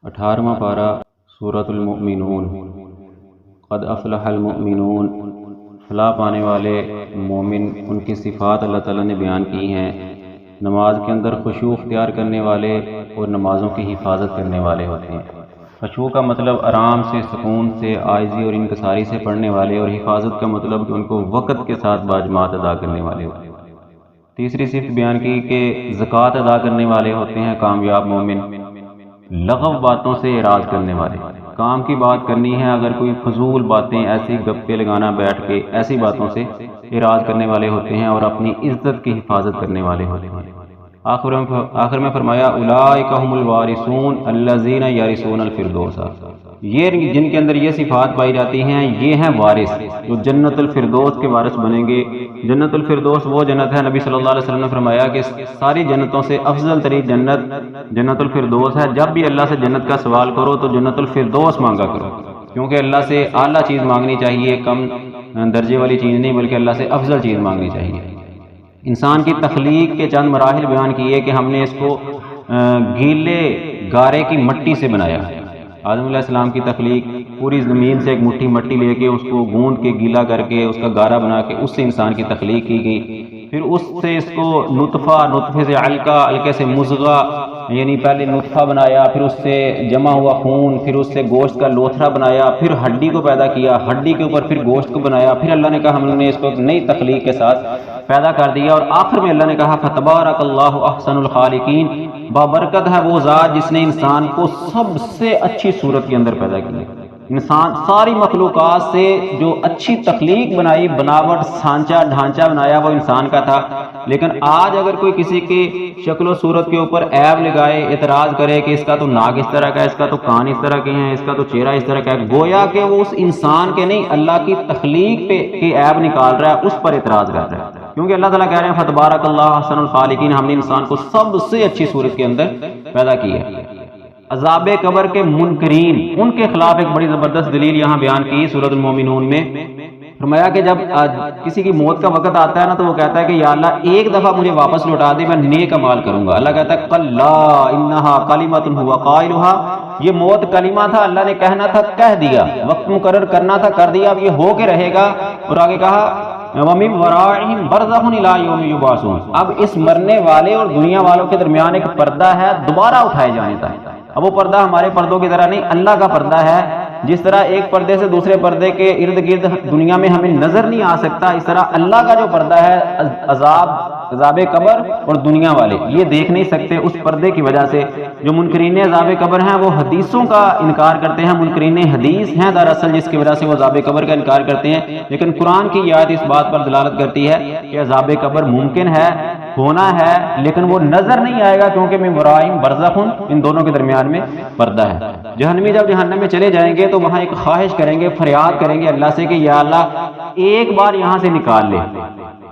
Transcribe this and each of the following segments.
18واں پارہ سورۃ المؤمنون۔ قد افلح المؤمنون، فلاح پانے والے مومن، ان کی صفات اللہ تعالیٰ نے بیان کی ہیں۔ نماز کے اندر خشوع اختیار کرنے والے اور نمازوں کی حفاظت کرنے والے ہوتے ہیں۔ خشوع کا مطلب آرام سے، سکون سے، عاجزی اور انکساری سے پڑھنے والے، اور حفاظت کا مطلب کہ ان کو وقت کے ساتھ باجماعت ادا کرنے والے ہوتے ہیں۔ تیسری صفت بیان کی کہ زکوٰۃ ادا کرنے والے ہوتے ہیں کامیاب مومن۔ لغو باتوں سے اعراض کرنے والے، کام کی بات کرنی ہے، اگر کوئی فضول باتیں، ایسی گپے لگانا بیٹھ کے، ایسی باتوں سے اعراض کرنے والے ہوتے ہیں اور اپنی عزت کی حفاظت کرنے والے ہوتے ہیں۔ آخر میں فرمایا اولئک هم الوارثون الذین یرثون الفردوس، یہ جن کے اندر یہ صفات پائی جاتی ہیں یہ ہیں وارث، جو جنت الفردوس کے وارث بنیں گے۔ جنت الفردوس وہ جنت ہے، نبی صلی اللہ علیہ وسلم نے فرمایا کہ ساری جنتوں سے افضل ترین جنت جنت الفردوس ہے۔ جب بھی اللہ سے جنت کا سوال کرو تو جنت الفردوس مانگا کرو، کیونکہ اللہ سے اعلیٰ چیز مانگنی چاہیے، کم درجے والی چیز نہیں، بلکہ اللہ سے افضل چیز مانگنی چاہیے۔ انسان کی تخلیق کے چند مراحل بیان کیے کہ ہم نے اس کو گیلے گارے کی مٹی سے بنایا۔ آدم علیہ السلام کی تخلیق پوری زمین سے ایک مٹھی مٹی لے کے اس کو گوند کے گیلا کر کے اس کا گارا بنا کے اس سے انسان کی تخلیق کی گئی۔ پھر اس سے اس کو نطفے سے علقہ، علقے سے مضغہ، یعنی پہلے نطفہ بنایا، پھر اس سے جمع ہوا خون، پھر اس سے گوشت کا لوتھڑا بنایا، پھر ہڈی کو پیدا کیا، ہڈی کے اوپر پھر گوشت کو بنایا، پھر اللہ نے کہا ہم نے اس کو نئی تخلیق کے ساتھ پیدا کر دیا، اور آخر میں اللہ نے کہا فتبارک اللہ احسن الخالقین، بابرکت ہے وہ ذات جس نے انسان کو سب سے اچھی صورت کے اندر پیدا کیا۔ انسان ساری مخلوقات سے جو اچھی تخلیق بنائی، بناوٹ، سانچہ، ڈھانچہ بنایا وہ انسان کا تھا۔ لیکن آج اگر کوئی کسی کی شکل و صورت کے اوپر عیب لگائے، اعتراض کرے کہ اس کا تو ناک اس طرح کا ہے، اس کا تو کان اس طرح کے ہیں، اس کا تو چہرہ اس طرح کا ہے، گویا کہ وہ اس انسان کے نہیں اللہ کی تخلیق پہ کی عیب نکال رہا ہے، اس پر اعتراض کر رہا ہے۔ کیونکہ اللہ تعالیٰ کہہ رہے ہیں فتبارک اللہ احسن الخالقین، ہم نے انسان کو سب سے اچھی صورت کے اندر پیدا کیا۔ عذاب قبر کے منکرین، ان کے خلاف ایک بڑی زبردست دلیل یہاں بیان کی سورۃ المومنون میں۔ فرمایا کہ جب کسی کی موت کا وقت آتا ہے نا تو وہ کہتا ہے کہ یا اللہ ایک دفعہ مجھے واپس لوٹا دے، میں نیک اعمال کروں گا۔ اللہ کہتا ہے کلا انہا کلمۃ هو قائلها، یہ موت کلمہ تھا، اللہ نے کہنا تھا کہہ دیا، وقت مقرر کرنا تھا کر دیا، اب یہ ہو کے رہے گا۔ اور آگے کہا وَمِن وَرَائِهِمْ بَرْزَخٌ إِلَىٰ يَوْمِ يُبْعَثُونَ، اب اس مرنے والے اور دنیا والوں کے درمیان ایک پردہ ہے دوبارہ اٹھائے جانے کا۔ اب وہ پردہ ہمارے پردوں کی طرح نہیں، اللہ کا پردہ ہے۔ جس طرح ایک پردے سے دوسرے پردے کے ارد گرد دنیا میں ہمیں نظر نہیں آ سکتا، اس طرح اللہ کا جو پردہ ہے، عذاب قبر اور دنیا والے یہ دیکھ نہیں سکتے اس پردے کی وجہ سے۔ جو منکرین عذاب قبر ہیں وہ حدیثوں کا انکار کرتے ہیں، منکرین حدیث ہیں دراصل، جس کی وجہ سے وہ عذاب قبر کا انکار کرتے ہیں۔ لیکن قرآن کی آیت اس بات پر دلالت کرتی ہے کہ عذاب قبر ممکن ہے، ہونا ہے، لیکن وہ نظر نہیں آئے گا، کیونکہ من ورائہم برزخ، ان دونوں کے درمیان میں پردہ ہے۔ جہنمی جب جہنم میں چلے جائیں گے تو وہاں ایک خواہش کریں گے، فریاد کریں گے اللہ سے کہ یا اللہ ایک بار یہاں سے نکال لے،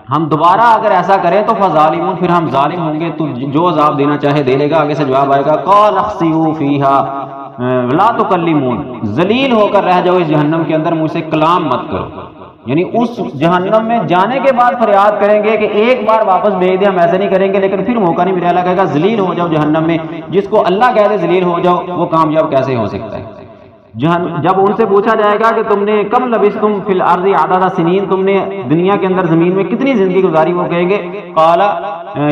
ہم دوبارہ اگر ایسا کریں تو فظالمون، پھر ہم ظالم ہوں گے، تو جو عذاب دینا چاہے دے لے گا۔ آگے سے جواب آئے گا قال اخسئوا فیہا لا تکلمون، ذلیل ہو کر رہ جاؤ اس جہنم کے اندر، مجھ سے کلام مت کرو۔ یعنی اس جہنم میں جانے کے بعد فریاد کریں گے کہ ایک بار واپس بھیج دے، ہم ایسے نہیں کریں گے، لیکن پھر موقع نہیں ملے۔ اللہ کہے گا ذلیل ہو جاؤ جہنم میں، جس کو اللہ کہہ دے ذلیل ہو جاؤ وہ کامیاب کیسے ہو سکتا ہے؟ جب ان سے پوچھا جائے گا کہ تم نے کم لبثتم فی الارض عدد سنین، تم نے دنیا کے اندر زمین میں کتنی زندگی گزاری، وہ کہیں گے قال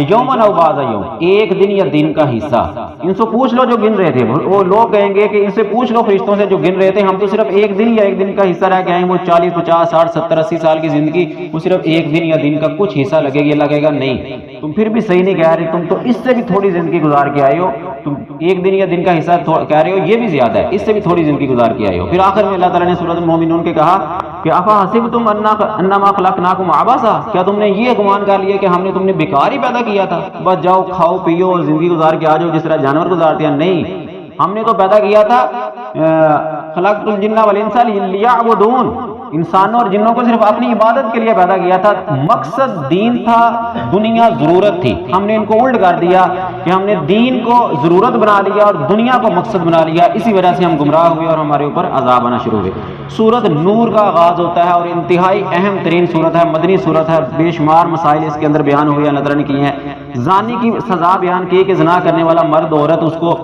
یوما او بعض یوم، ایک دن یا دن کا حصہ۔ ان سے پوچھ لو جو گن رہے تھے، وہ لوگ کہیں گے کہ ان سے پوچھ لو فرشتوں سے جو گن رہے تھے، ہم تو صرف ایک دن یا ایک دن کا حصہ رہ کے آئے، وہ 40 50 60 70 80 سال کی زندگی، وہ صرف ایک دن یا دن کا کچھ حصہ لگے گی۔ اللہ کہے گا نہیں، تم پھر بھی صحیح نہیں کہہ رہے، تم تو اس سے بھی تھوڑی زندگی گزار کے آئے ہو، تم ایک دن یا دن کا حصہ کہہ رہے ہو، یہ بھی زیادہ ہے، اس سے بھی تھوڑی زندگی گزار کے آئے ہو۔ پھر آخر میں اللہ تعالیٰ نے سورۃ المومنون کے کہا کہ افحسبتم انما خلقناکم عبثا، کیا تم نے یہ گمان کر لیا کہ ہم نے تم نے بیکار ہی پیدا کیا تھا، بس جاؤ کھاؤ پیو اور زندگی گزار کے آ جاؤ جس طرح جانور گزارتے ہیں؟ نہیں، ہم نے تو پیدا کیا تھا خلقت الجن والانس لیعبدون، انسانوں اور جنوں کو صرف اپنی عبادت کے لیے پیدا کیا تھا۔ مقصد دین تھا، دنیا ضرورت تھی، ہم نے ان کو الٹ کر دیا کہ ہم نے دین کو ضرورت بنا لیا اور دنیا کو مقصد بنا لیا، اسی وجہ سے ہم گمراہ ہوئے اور ہمارے اوپر عذاب آنا شروع ہوئے۔ سورۃ نور کا آغاز ہوتا ہے اور انتہائی اہم ترین سورت ہے، مدنی سورت ہے، بے شمار مسائل اس کے اندر بیان ہوئے، اللہ تعالیٰ نے کی ہیں۔ زانی کی سزا بیان کی کہ زنا کرنے والا مرد عورت اس کو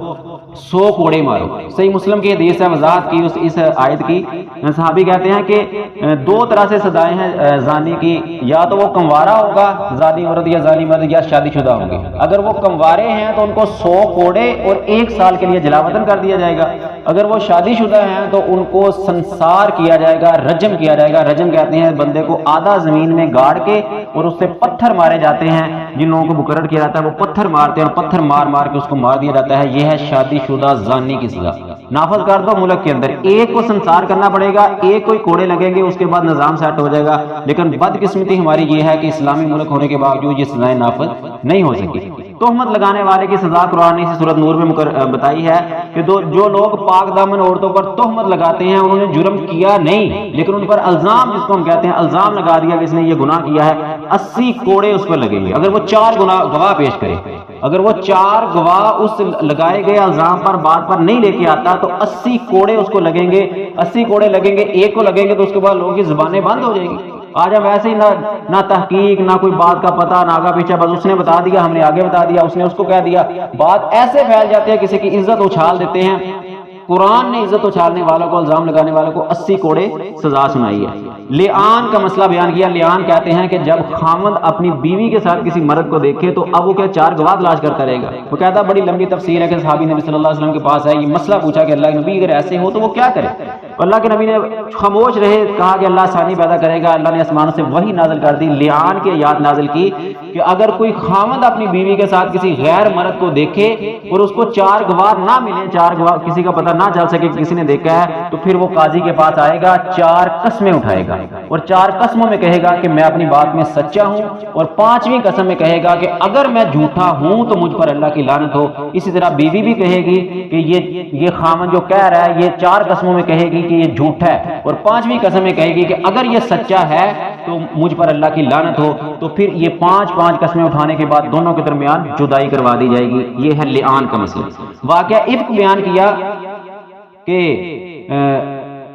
100 کوڑے مارو۔ صحیح مسلم کی حدیث ہے، وضاحت کی اس آیت کی۔ صحابی کہتے ہیں کہ دو طرح سے سزائیں ہیں زانی کی، یا تو وہ کنوارا ہوگا زانی عورت یا زانی مرد، یا شادی شدہ ہوں گے۔ اگر وہ کنوارے ہیں تو ان کو 100 کوڑے اور 1 سال کے لیے جلا وطن کر دیا جائے گا۔ اگر وہ شادی شدہ ہیں تو ان کو سنسار کیا جائے گا، رجم کیا جائے گا۔ رجم کہتے ہیں بندے کو آدھا زمین میں گاڑ کے اور اس سے پتھر مارے جاتے ہیں، جن لوگوں کو مقرر کیا جاتا ہے وہ پتھر مارتے ہیں اور پتھر مار مار کے اس کو مار دیا جاتا ہے۔ یہ ہے شادی شدہ زانی کی سزا۔ نافذ کر دو ملک کے اندر، ایک کو سنسار کرنا پڑے گا، ایک کوئی کوڑے لگیں گے، اس کے بعد نظام سیٹ ہو جائے گا۔ لیکن بدقسمتی ہماری یہ ہے کہ اسلامی ملک ہونے کے باوجود یہ سزائیں نافذ نہیں ہو سکی۔ تہمت لگانے والے کی سزا قرآن نے سورۃ نور میں بتائی ہے کہ جو لوگ پاک دامن عورتوں پر تہمت لگاتے ہیں انہوں نے جرم کیا نہیں، لیکن ان پر الزام، جس کو ہم کہتے ہیں الزام لگا دیا کہ اس نے یہ گناہ کیا ہے، 80 کوڑے اس پر لگیں گے۔ اگر وہ 4 گواہ پیش کرے، اگر وہ 4 گواہ اس لگائے گئے الزام پر بات پر نہیں لے کے آتا تو 80 کوڑے اس کو لگیں گے۔ 80 کوڑے لگیں گے، ایک کو لگیں گے تو اس کے بعد لوگوں کی زبانیں بند ہو جائیں گی۔ آج ہم ایسے ہی نہ تحقیق، نہ کوئی بات کا پتہ، نہ آگا پیچھے، بس اس نے بتا دیا، ہم نے آگے بتا دیا، اس نے اس کو کہہ دیا، بات ایسے پھیل جاتی ہے، کسی کی عزت اچھال دیتے ہیں۔ قرآن نے عزت اچھالنے والوں کو، الزام لگانے والوں کو 80 کوڑے سزا سنائی ہے۔ لعان کا مسئلہ بیان کیا۔ لعان کہتے ہیں کہ جب خامند اپنی بیوی کے ساتھ کسی مرد کو دیکھے تو اب وہ کیا 4 گواہ تلاش کرتا رہے گا؟ وہ کہتا ہے، بڑی لمبی تفسیر ہے کہ صحابی نبی صلی اللہ علیہ وسلم کے پاس ہے، یہ مسئلہ پوچھا کہ اللہ کے نبی اگر ایسے ہو تو وہ کیا کرے؟ اللہ کے نبی نے خاموش رہے، کہا کہ اللہ آسانی پیدا کرے گا۔ اللہ نے آسمان سے وحی نازل کر دی، لعان کی آیات نازل کی کہ اگر کوئی خامند اپنی بیوی کے ساتھ کسی غیر مرد کو دیکھے اور اس کو 4 گواہ نہ ملے، 4 گواہ کسی کا پتہ نہ چل سکے کہ کسی نے دیکھا ہے، تو پھر وہ قاضی کے پاس آئے گا، 4 قسمیں اٹھائے گا اور 4 قسموں میں کہے گا کہ میں اپنی بات میں سچا ہوں، اور 5ویں قسم میں کہے گا کہ اگر میں جھوٹا ہوں تو مجھ پر اللہ کی لعنت ہو۔ اسی طرح بیوی بھی کہے گی کہ یہ خامن جو کہہ رہا ہے یہ 4 قسموں میں کہے گی کہ یہ جھوٹ ہے، اور 5ویں قسم میں کہے گی کہ اگر یہ سچا ہے تو مجھ پر اللہ کی لعنت ہو۔ تو پھر یہ 5 قسمیں اٹھانے کے بعد دونوں کے درمیان جدائی کروا دی جائے گی۔ یہ ہے لعان کا مسئلہ۔ واقعہ افک بیان کیا کہ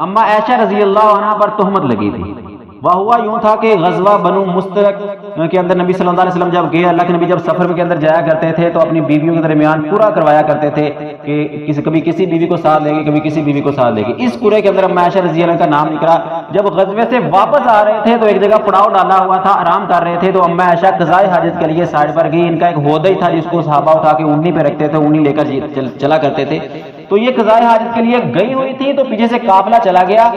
اما عائشہ رضی اللہ عنہ پر تہمت لگی تھی۔ وہ ہوا یوں تھا کہ غزوہ بنو مستلق کے اندر نبی صلی اللہ علیہ وسلم جب گئے، اللہ کے نبی جب سفر کے اندر جایا کرتے تھے تو اپنی بیویوں کے درمیان قرعہ کروایا کرتے تھے کہ کبھی کسی بیوی کو ساتھ لے گی، کبھی کسی بیوی کو ساتھ لے گی۔ اس قرعے کے اندر عائشہ رضی اللہ کا نام نکلا۔ جب غزوے سے واپس آ رہے تھے تو ایک جگہ پڑاؤ ڈالا ہوا تھا، آرام کر رہے تھے، تو عائشہ قضائے حاجت کے لیے سائڈ پر گئی۔ ان کا ایک ہودی تھا جس کو صحابہ اٹھا کے اونی پہ رکھتے تھے، اونی لے کر چلا کرتے تھے۔ تو یہ قضائے حاجت کے لیے گئی ہوئی تھی تو پیچھے سے قافلہ چلا گیا،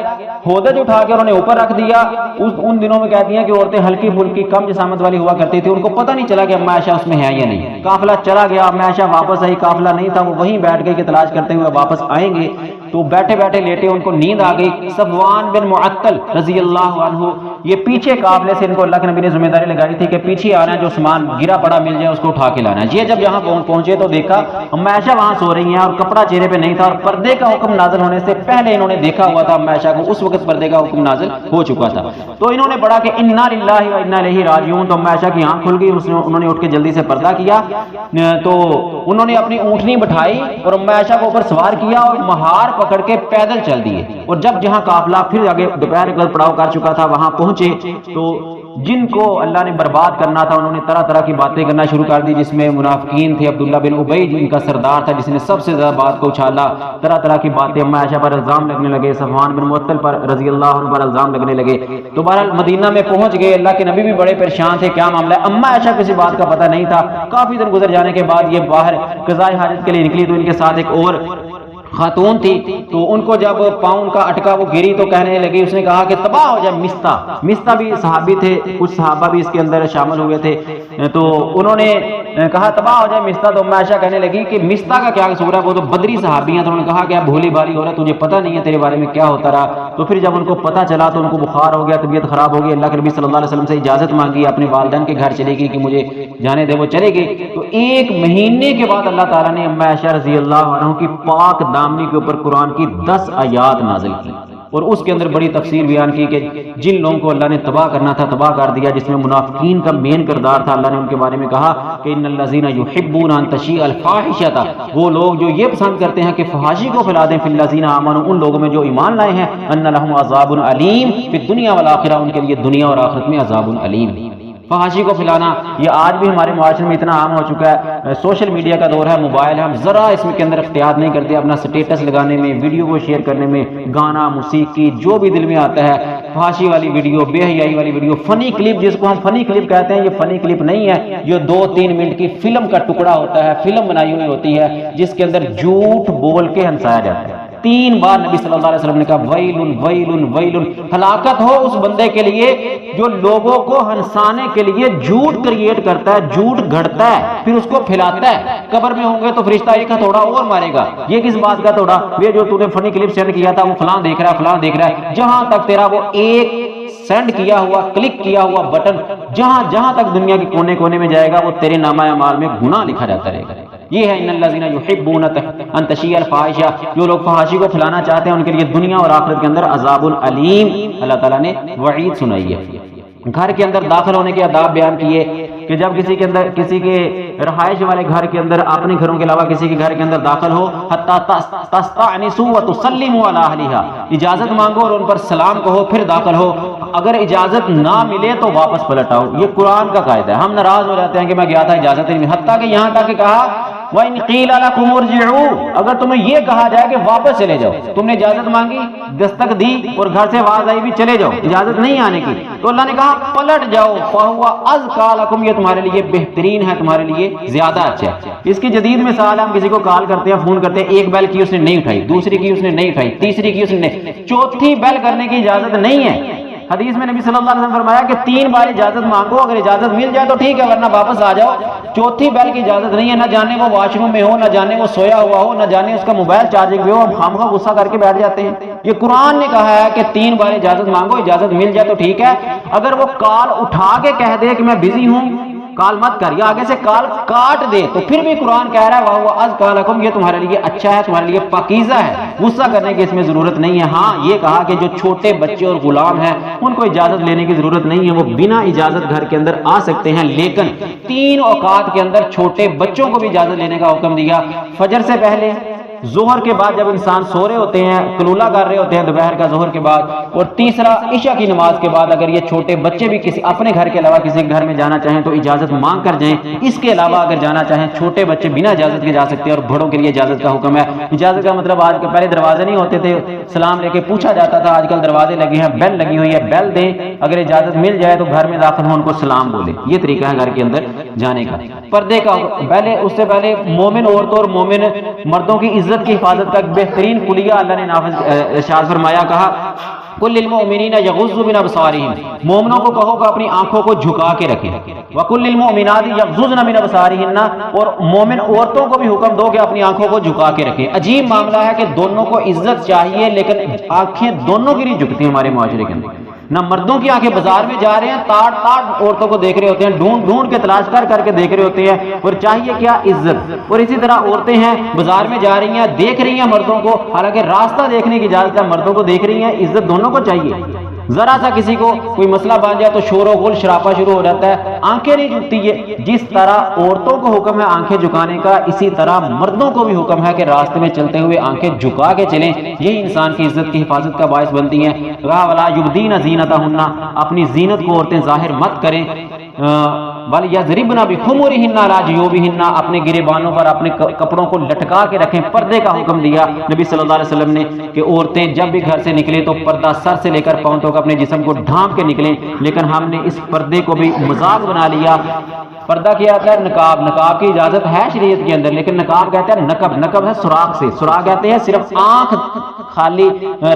ہودج اٹھا کے انہوں نے اوپر رکھ دیا۔ ان دنوں میں کہتی ہیں کہ عورتیں ہلکی پھلکی کم جسامت والی ہوا کرتی تھی، ان کو پتہ نہیں چلا کہ اما عائشہ اس میں ہے یا نہیں۔ قافلہ چلا گیا، اما عائشہ واپس آئی، قافلہ نہیں تھا، وہ وہیں بیٹھ گئی کہ تلاش کرتے ہوئے واپس آئیں گے۔ تو بیٹھے بیٹھے لیٹے ان کو نیند آ گئی۔ صفوان بن معطل رضی اللہ عنہ یہ پیچھے قافلے سے، ان کو اللہ کے نبی نے ذمہ داری لگائی تھی کہ پیچھے آنا ہے، جو سامان گرا پڑا مل جائے اس کو اٹھا کے لانا ہے۔ یہ جب یہاں پہنچے تو دیکھا اما عائشہ وہاں سو رہی ہیں اور کپڑا چہرے پہ نہیں تھا، اور پردے کا حکم نازل ہونے سے پہلے انہوں نے دیکھا ہوا تھا اما عائشہ کو، اس وقت پردے کا حکم نازل ہو چکا تھا۔ تو انہوں نے پڑھا کہ انا للہ و انا الیہ راجعون، تو اما عائشہ کی آنکھ کھل گئی، انہوں نے اٹھ کے جلدی سے پردہ کیا۔ تو انہوں نے اپنی اونٹنی بٹھائی اور اما عائشہ کو اوپر سوار کیا اور مہار پکڑ کے پیدل چل دیے، اور جب جہاں قافلہ پھر آگے دوپہر کا پڑاؤ کر چکا تھا وہاں پہنچے تو جن کو اللہ نے برباد کرنا تھا انہوں نے طرح طرح کی باتیں کرنا شروع کر دی، جس میں منافقین تھے، عبداللہ بن ابی جن کا سردار تھا جس نے سب سے زیادہ بات کو اچھالا، طرح طرح کی باتیں اما عائشہ پر الزام لگنے لگے، صفوان بن معطل پر رضی اللہ عنہ پر الزام لگنے لگے۔ تو بہرحال مدینہ میں پہنچ گئے، اللہ کے نبی بھی بڑے پریشان تھے، کیا معاملہ ہے؟ اما عائشہ کسی بات کا پتہ نہیں تھا۔ کافی دن گزر جانے کے بعد یہ باہر قضائے حاجت کے لیے نکلی تو ان کے ساتھ ایک اور خاتون تھی، تو ان کو جب پاؤں کا اٹکا وہ گری تو کہنے لگی، اس نے کہا کہ تباہ ہو جائے مستہ بھی صحابی تھے، کچھ صحابہ بھی اس کے اندر شامل ہوئے تھے، تو انہوں نے کہا تباہ ہو جائے مستہ۔ تو عائشہ کہنے لگی کہ مستہ کا کیا قصور ہے، وہ تو بدری صحابی ہیں۔ تو انہوں نے کہا کہ اب بھولی بھالی ہو رہا ہے، تجھے پتہ نہیں ہے تیرے بارے میں کیا ہوتا رہا۔ تو پھر جب ان کو پتہ چلا تو ان کو بخار ہو گیا، طبیعت خراب ہو گئی، اللہ کے نبی صلی اللہ علیہ وسلم سے اجازت مانگی، اپنے والدین کے گھر چلے گئی کہ مجھے جانے دے، وہ چلے گئی۔ تو 1 مہینے کے بعد اللہ تعالیٰ نے اما عائشہ رضی اللہ عنہ کی پاک دامنی کے اوپر قرآن کی 10 آیات نازل کی، اور اس کے اندر بڑی تفسیر بیان کی کہ جن لوگوں کو اللہ نے تباہ کرنا تھا تباہ کر دیا، جس میں منافقین کا مین کردار تھا۔ اللہ نے ان کے بارے میں کہا کہ ان الذین یحبون ان تشیع الفاحشۃ، وہ لوگ جو یہ پسند کرتے ہیں کہ فحاشی کو پھیلا دیں، فی الذین آمنوا، ان لوگوں میں جو ایمان لائے ہیں، ان لہم عذاب علیم فی الدنیا والآخرہ، ان کے لیے دنیا اور آخرت میں عذاب علیم۔ فحاشی کو پھیلانا یہ آج بھی ہمارے معاشرے میں اتنا عام ہو چکا ہے. سوشل میڈیا کا دور ہے، موبائل ہے، ہم ذرا اس میں کے اندر اختیار نہیں کرتے اپنا سٹیٹس لگانے میں، ویڈیو کو شیئر کرنے میں، گانا، موسیقی، جو بھی دل میں آتا ہے، فحاشی والی ویڈیو، بے حیائی والی ویڈیو، فنی کلپ، جس کو ہم فنی کلپ کہتے ہیں، یہ فنی کلپ نہیں ہے، یہ 2-3 منٹ کی فلم کا ٹکڑا ہوتا ہے، فلم بنائی ہوئی ہوتی ہے جس کے اندر جھوٹ بول کے ہنسایا جاتا ہے. 3 بار نبی صلی اللہ علیہ وسلم نے کہا ویل ویل ویل، ہلاکت ہو اس بندے کے لیے جو لوگوں کو ہنسانے کے لیے جھوٹ کریٹ کرتا ہے، جھوٹ گھڑتا ہے، پھر اس کو پھیلاتا ہے. قبر میں ہوں گے تو فرشتہ ایک ہتھوڑا اور مارے گا، یہ کس بات کا تھوڑا، یہ جو تو نے فنی کلپ سینڈ کیا تھا وہ فلاں دیکھ رہا ہے، فلاں دیکھ رہا ہے. جہاں تک تیرا وہ ایک سینڈ کیا ہوا، کلک کیا ہوا بٹن جہاں تک دنیا کے کونے کونے میں جائے گا، وہ تیرے نامہ اعمال میں گناہ لکھا جاتا رہے گا. یہ ہے ان الذین یحبون ان تشیع الفاحشہ، جو لوگ فحاشی کو پھیلانا چاہتے ہیں ان کے لیے دنیا اور آخرت کے اندر عذاب العلیم اللہ تعالیٰ نے وعید سنائی ہے. گھر کے اندر داخل ہونے کے آداب بیان کیے کہ جب کسی کے رہائش والے گھر کے اندر، اپنے گھروں کے علاوہ کسی کے گھر کے اندر داخل ہو، حتی تستأنسوا وتسلموا علی اہلھا، اجازت مانگو اور ان پر سلام کہو پھر داخل ہو. اگر اجازت نہ ملے تو واپس پلٹ آؤ. یہ قرآن کا قاعدہ ہے. ہم ناراض ہو جاتے ہیں کہ میں گیا تھا اجازت نہیں، حتیٰ کہ یہاں تک کہ کہا وَإِنْ قِيلَ لَكُمُ ارْجِعُوا، اگر تمہیں یہ کہا جائے کہ واپس چلے جاؤ، تم نے اجازت مانگی، دستک دی اور گھر سے آواز آئی بھی چلے جاؤ، اجازت نہیں آنے کی، تو اللہ نے کہا پلٹ جاؤ، فَهُوَ أَزْكَىٰ لَكُمْ، یہ تمہارے لیے بہترین ہے، تمہارے لیے زیادہ اچھا ہے. اس کی جدید مثال ہم کسی کو کال کرتے ہیں، فون کرتے ہیں، ایک بیل کی اس نے نہیں اٹھائی، دوسری کی اس نے نہیں اٹھائی، تیسری کی اس نے نہیں، چوتھی بیل کرنے کی اجازت نہیں ہے. حدیث میں نبی صلی اللہ علیہ وسلم فرمایا کہ 3 بار اجازت مانگو، اگر اجازت مل جائے تو ٹھیک ہے ورنہ واپس آ جاؤ. چوتھی بیل کی اجازت نہیں ہے، نہ جانے وہ واش روم میں ہو، نہ جانے وہ سویا ہوا ہو، نہ جانے اس کا موبائل چارجنگ پہ ہو، ہم خامخواہ غصہ کر کے بیٹھ جاتے ہیں. یہ قرآن نے کہا ہے کہ 3 بار اجازت مانگو، اجازت مل جائے تو ٹھیک ہے. اگر وہ کال اٹھا کے کہہ دے کہ میں بزی ہوں، کال مت کر، یا آگے سے کال کاٹ دے، تو پھر بھی قرآن کہہ رہا ہے وَهُوَ أَزْكَىٰ لَكُمْ، یہ تمہارے لیے اچھا ہے، تمہارے لیے پاکیزہ ہے. غصہ کرنے کی اس میں ضرورت نہیں ہے. ہاں یہ کہا کہ جو چھوٹے بچے اور غلام ہیں ان کو اجازت لینے کی ضرورت نہیں ہے، وہ بنا اجازت گھر کے اندر آ سکتے ہیں، لیکن 3 اوقات کے اندر چھوٹے بچوں کو بھی اجازت لینے کا حکم دیا. فجر سے پہلے، ظہر کے بعد جب انسان سو رہے ہوتے ہیں، قلولہ کر رہے ہوتے ہیں دوپہر کا ظہر کے بعد، اور تیسرا عشاء کی نماز کے بعد. اگر یہ چھوٹے بچے بھی کسی اپنے گھر کے علاوہ کسی گھر میں جانا چاہیں تو اجازت مانگ کر جائیں. اس کے علاوہ اگر جانا چاہیں چھوٹے بچے بنا اجازت کے جا سکتے ہیں، اور بڑوں کے لیے اجازت کا حکم ہے. اجازت کا مطلب آج کے پہلے دروازے نہیں ہوتے تھے، سلام لے کے پوچھا جاتا تھا، آج کل دروازے لگے ہیں، بیل لگی ہوئی ہے، بیل دیں، اگر اجازت مل جائے تو گھر میں داخل ہو ان کو سلام بولے. یہ طریقہ ہے گھر کے اندر جانے کا. پردے کا پہلے، اس سے پہلے مومن عورتوں اور مومن مردوں کی عزت کی حفاظت کا بہترین کلیہ اللہ نے نافذ ارشاد فرمایا، کہا قل للمؤمنین یغضوا من ابصارہم، مومنوں کو کہو کہ اپنی آنکھوں کو جھکا کے رکھیں. وقل للمؤمنات یغضضن من ابصارہن، اور مومن عورتوں کو بھی حکم دو کہ اپنی آنکھوں کو جھکا کے رکھیں. عجیب معاملہ ہے کہ دونوں کو عزت چاہیے لیکن آنکھیں دونوں کی نہیں جھکتی ہمارے معاشرے کے اندر. نہ مردوں کی آنکھیں بازار میں جا رہے ہیں تاڑ عورتوں کو دیکھ رہے ہوتے ہیں، ڈھونڈ کے تلاش کر کے دیکھ رہے ہوتے ہیں، اور چاہیے کیا عزت. اور اسی طرح عورتیں ہیں بازار میں جا رہی ہیں، دیکھ رہی ہیں مردوں کو، حالانکہ راستہ دیکھنے کی اجازت ہے، مردوں کو دیکھ رہی ہیں، عزت دونوں کو چاہیے. ذرا سا کسی کو کوئی مسئلہ بن جائے تو شور و غل شراپا شروع ہو جاتا ہے، آنکھیں نہیں جھکتی ہے. جس طرح عورتوں کو حکم ہے آنکھیں جھکانے کا، اسی طرح مردوں کو بھی حکم ہے کہ راستے میں چلتے ہوئے آنکھیں جھکا کے چلیں. یہی انسان کی عزت کی حفاظت کا باعث بنتی ہیں. وَلَا يُبْدِينَ زِينَتَهُنَّ، اپنی زینت کو عورتیں ظاہر مت کریں. وَلْيَضْرِبْنَ بِخُمُرِهِنَّ عَلَىٰ جِيُوبِهِنَّ، اپنے گریبانوں پر اپنے کپڑوں کو لٹکا کے رکھیں. پردے کا حکم دیا نبی صلی اللہ علیہ وسلم نے کہ عورتیں جب بھی گھر سے نکلیں تو پردہ سر سے لے کر پاؤں تک اپنے جسم کو ڈھانپ کے نکلیں. لیکن ہم نے اس پردے کو بھی مذاق بنا لیا. پردہ کیا ہے؟ نقاب. نقاب کی اجازت ہے شریعت کے اندر، لیکن نقاب کہتے ہیں نقب. نقب ہے سراخ سے، سراخ کہتے ہیں صرف آنکھ خالی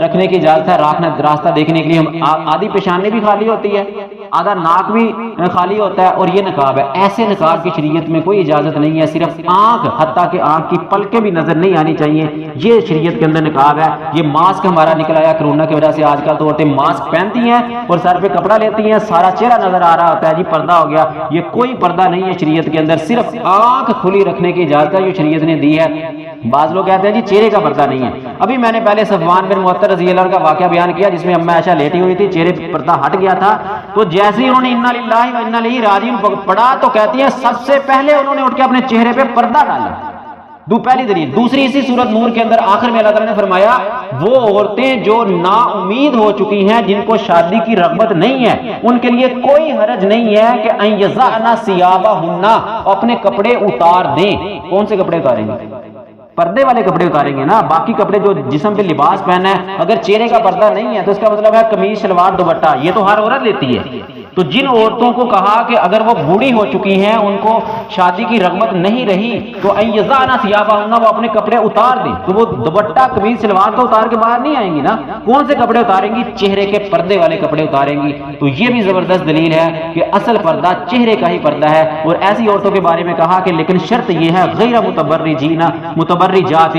رکھنے کی اجازت ہے، راستہ دیکھنے کے لیے. آدھی پیشانی بھی خالی ہوتی ہے، آدھا ناک بھی خالی ہوتا ہے، اور یہ نقاب ہے. ایسے نقاب کی شریعت میں کوئی اجازت نہیں ہے، صرف آنکھ، حتیٰ کہ آنکھ کی پلکیں بھی نظر نہیں آنی چاہیے، یہ شریعت کے اندر نقاب ہے. یہ ماسک ہمارا نکل آیا کرونا کی وجہ سے، آج کل تو عورتیں ماسک پہنتی ہیں اور سر پہ کپڑا لیتی ہیں، سارا چہرہ نظر آ رہا ہوتا ہے، جی پردہ ہو گیا. یہ کوئی پردہ نہیں ہے شریعت کے اندر، صرف آنکھ کھلی رکھنے کی اجازت ہے جو شریعت نے دی ہے. بعض لوگ کہتے ہیں جی چہرے کا پردہ نہیں ہے. ابھی میں نے پہلے صفوان بن معطل رضی اللہ عنہ کا واقعہ بیان کیا جس میں اما عائشہ لیٹی ہوئی تھی، چہرے پہ پردہ ہٹ گیا تھا، تو جیسے ہی انہوں نے انا للہ و انا الیہ راجعون پڑھا تو کہتی ہیں سب سے پہلے انہوں نے اٹھ کے اپنے چہرے پہ پردہ ڈالا. پہلی دلیل. دوسری اسی سورت نور کے اندر آخر میں اللہ تعالیٰ نے فرمایا وہ عورتیں جو نا امید ہو چکی ہیں، جن کو شادی کی رغبت نہیں ہے، ان کے لیے کوئی حرج نہیں ہے کہ ان یضعن ثیابہن، اپنے کپڑے اتار دیں۔ کون سے کپڑے اتاریں گے؟ پردے والے کپڑے اتاریں گے نا، باقی کپڑے جو جسم پہ لباس پہنا ہے، اگر چہرے کا پردہ نہیں ہے تو اس کا مطلب ہے قمیض شلوار دوپٹہ، یہ تو ہر عورت لیتی ہے۔ تو جن عورتوں کو کہا کہ اگر وہ بوڑھی ہو چکی ہیں، ان کو شادی کی رغبت نہیں رہی، تو ان یضعن ثیابہن، وہ اپنے کپڑے اتار دیں، تو وہ دوپٹہ قمیض شلوار تو اتار کے باہر نہیں آئیں گی نا۔ کون سے کپڑے اتاریں گی؟ چہرے کے پردے والے کپڑے اتاریں گی۔ تو یہ بھی زبردست دلیل ہے کہ اصل پردہ چہرے کا ہی پردہ ہے۔ اور ایسی عورتوں کے بارے میں کہا کہ لیکن شرط یہ ہے غیر متبرجات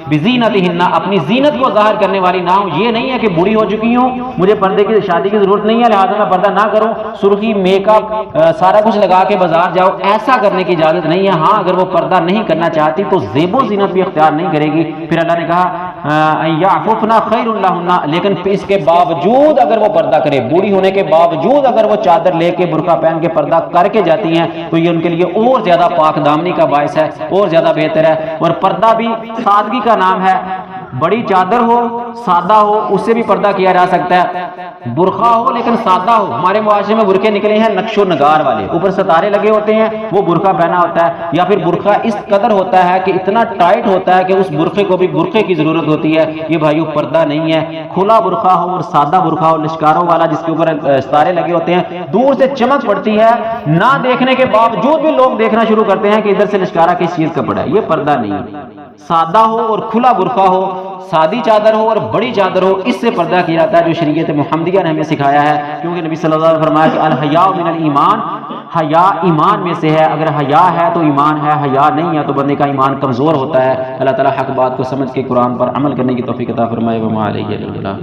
بزینتہن، اپنی زینت کو ظاہر کرنے والی نہ ہو۔ یہ نہیں ہے کہ بوڑھی ہو چکی ہوں، مجھے پردے کی شادی کی ضرورت نہیں ہے لہٰذا میں پردہ نہ کروں، سرخی میک اپ سارا کچھ لگا کے بازار جاؤ، ایسا کرنے کی اجازت نہیں ہے۔ ہاں اگر وہ پردہ نہیں کرنا چاہتی تو زیب و زینت بھی اختیار نہیں کرے گی۔ پھر اللہ نے کہا یعففن خیر لہن، لیکن اس کے باوجود اگر وہ پردہ کرے، بوڑھی ہونے کے باوجود اگر وہ چادر لے کے برقع پہن کے پردہ کر کے جاتی ہیں تو یہ ان کے لیے اور زیادہ پاک دامنی کا باعث ہے، اور زیادہ بہتر ہے۔ اور پردہ بھی سادگی کا نام ہے، بڑی چادر ہو، سادہ ہو، اس سے بھی پردہ کیا جا سکتا ہے۔ برقع ہو لیکن سادہ ہو۔ ہمارے معاشرے میں برقعے نکلے ہیں نقش و نگار والے، اوپر ستارے لگے ہوتے ہیں، وہ برقع پہنا ہوتا ہے، یا پھر برقع اس قدر ہوتا ہے کہ اتنا ٹائٹ ہوتا ہے کہ اس برقعے کو بھی برقعے کی ضرورت ہوتی ہے۔ یہ بھائیو پردہ نہیں ہے۔ کھلا برقع ہو اور سادہ برقع ہو، لشکاروں والا جس کے اوپر ستارے لگے ہوتے ہیں، دور سے چمک پڑتی ہے، نہ دیکھنے کے باوجود بھی لوگ دیکھنا شروع کرتے ہیں کہ ادھر سے لشکارہ کس چیز کا پڑا ہے۔ یہ پردہ نہیں ہے۔ سادہ ہو اور کھلا برقع ہو، سادی چادر ہو اور بڑی چادر ہو، اس سے پردہ کیا جاتا ہے جو شریعت محمدیہ نے ہمیں سکھایا ہے، کیونکہ نبی صلی اللہ علیہ وسلم نے فرمایا کہ الحیاء من الایمان، حیا ایمان میں سے ہے۔ اگر حیا ہے تو ایمان ہے، حیا نہیں ہے تو بندے کا ایمان کمزور ہوتا ہے۔ اللہ تعالیٰ حق بات کو سمجھ کے قرآن پر عمل کرنے کی توفیق عطا فرمائے۔ وما علیہ الا البلاغ۔